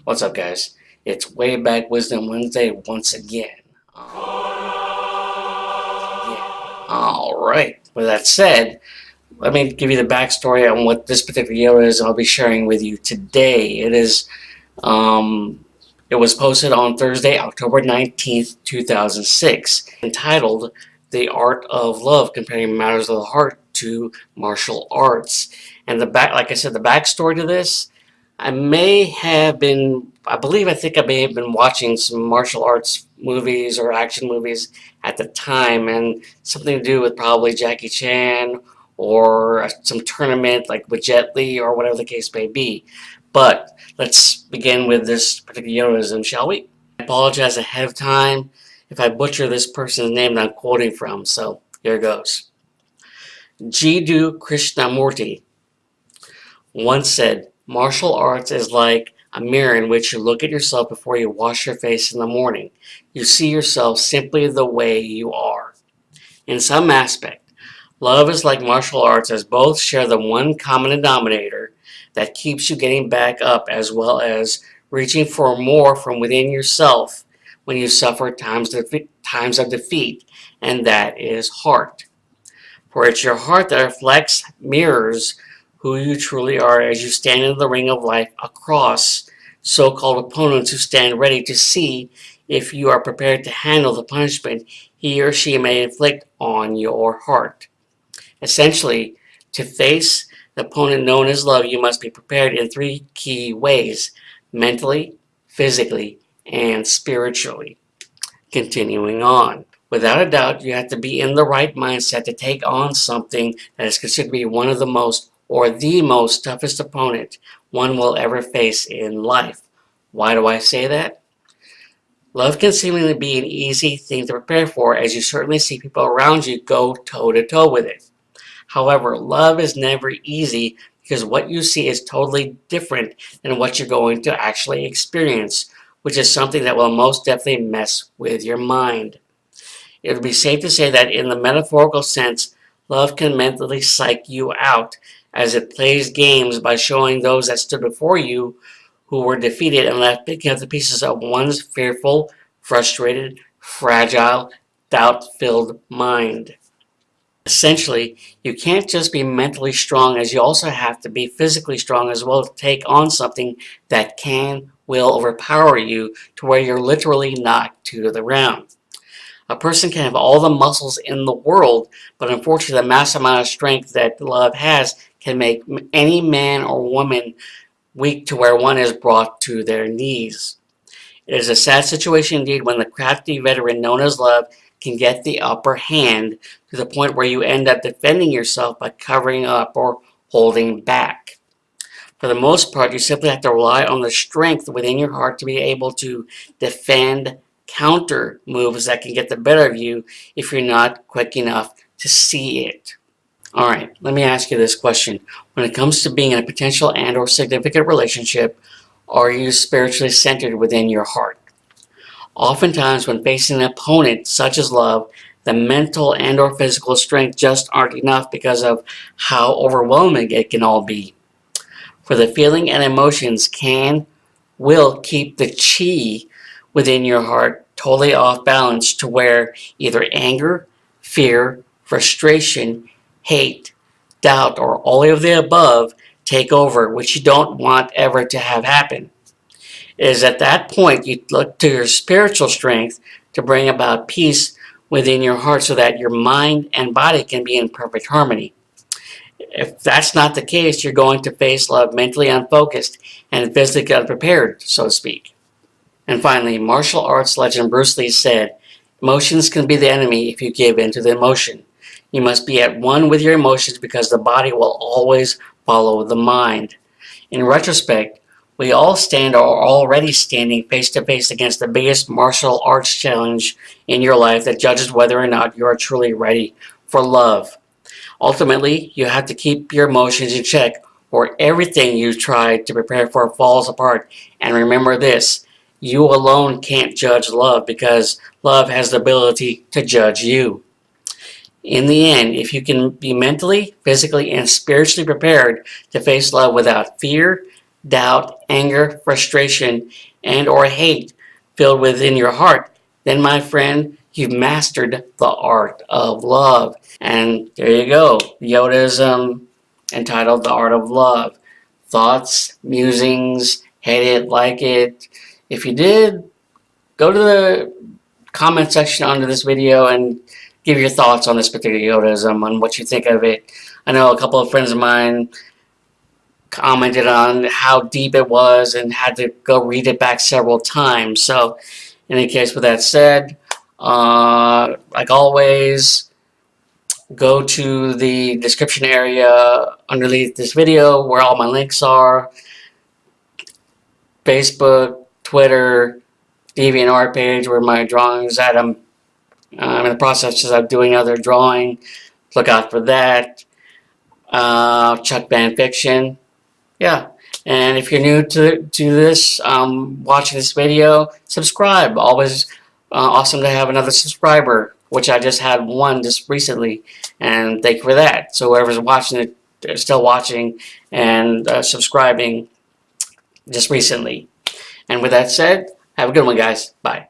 What's up, guys? It's Way Back Wisdom Wednesday once again. Alright, with that said, let me give you the backstory on what this particular Yodaism I'll be sharing with you today. It was posted on Thursday, October 19th, 2006, entitled The Art of Love, Comparing Matters of the Heart to Martial Arts. And like I said, the backstory to this, I think I may have been watching some martial arts movies or action movies at the time, and something to do with probably Jackie Chan or some tournament like with Jet Li or whatever the case may be. But let's begin with this particular Yodaism, shall we? I apologize ahead of time if I butcher this person's name that I'm quoting from, so here goes. Jiddu Krishnamurti once said, martial arts is like a mirror in which you look at yourself before you wash your face in the morning. You see yourself simply the way you are. In some aspect, love is like martial arts, as both share the one common denominator that keeps you getting back up, as well as reaching for more from within yourself when you suffer times of defeat, and that is heart. For it's your heart that reflects, mirrors who you truly are as you stand in the ring of life across so-called opponents who stand ready to see if you are prepared to handle the punishment he or she may inflict on your heart. Essentially, to face the opponent known as love, you must be prepared in three key ways: mentally, physically, and spiritually. Continuing on. Without a doubt, you have to be in the right mindset to take on something that is considered to be one of the most or the most toughest opponent one will ever face in life. Why do I say that? Love can seemingly be an easy thing to prepare for, as you certainly see people around you go toe-to-toe with it. However, love is never easy because what you see is totally different than what you're going to actually experience, which is something that will most definitely mess with your mind. It would be safe to say that in the metaphorical sense, love can mentally psych you out, as it plays games by showing those that stood before you who were defeated and left picking up the pieces of one's fearful, frustrated, fragile, doubt-filled mind. Essentially, you can't just be mentally strong, as you also have to be physically strong as well to take on something that will overpower you to where you're literally knocked to the ground. A person can have all the muscles in the world, but unfortunately the massive amount of strength that love has can make any man or woman weak to where one is brought to their knees. It is a sad situation indeed when the crafty veteran known as love can get the upper hand to the point where you end up defending yourself by covering up or holding back. For the most part, you simply have to rely on the strength within your heart to be able to defend counter moves that can get the better of you if you're not quick enough to see it. Alright, let me ask you this question. When it comes to being in a potential and or significant relationship, are you spiritually centered within your heart? Oftentimes when facing an opponent such as love, the mental and or physical strength just aren't enough because of how overwhelming it can all be. For the feeling and emotions will keep the chi within your heart totally off balance to where either anger, fear, frustration, hate, doubt, or all of the above take over, which you don't want ever to have happen. It is at that point you look to your spiritual strength to bring about peace within your heart so that your mind and body can be in perfect harmony. If that's not the case, you're going to face love mentally unfocused and physically unprepared, so to speak. And finally, martial arts legend Bruce Lee said, emotions can be the enemy if you give in to the emotion. You must be at one with your emotions because the body will always follow the mind. In retrospect, we all stand or are already standing face to face against the biggest martial arts challenge in your life that judges whether or not you are truly ready for love. Ultimately, you have to keep your emotions in check or everything you try to prepare for falls apart. And remember this, you alone can't judge love because love has the ability to judge you. In the end, if you can be mentally, physically, and spiritually prepared to face love without fear, doubt, anger, frustration, and or hate filled within your heart, then my friend, you've mastered the art of love. And there you go, Yodaism entitled The Art of Love. Thoughts, musings, hate it, like it. If you did, go to the comment section under this video and give your thoughts on this particular Yodaism, on what you think of it. I know a couple of friends of mine commented on how deep it was and had to go read it back several times. So, in any case, with that said, like always, go to the description area underneath this video where all my links are. Facebook, Twitter, DeviantArt page where my drawings at. I'm in the process of doing other drawing. Look out for that. Chuck Band Fiction. Yeah. And if you're new to this, watching this video, subscribe. Always awesome to have another subscriber, which I just had one just recently, and thank you for that. So whoever's watching it, still watching and subscribing just recently. And with that said, have a good one, guys. Bye.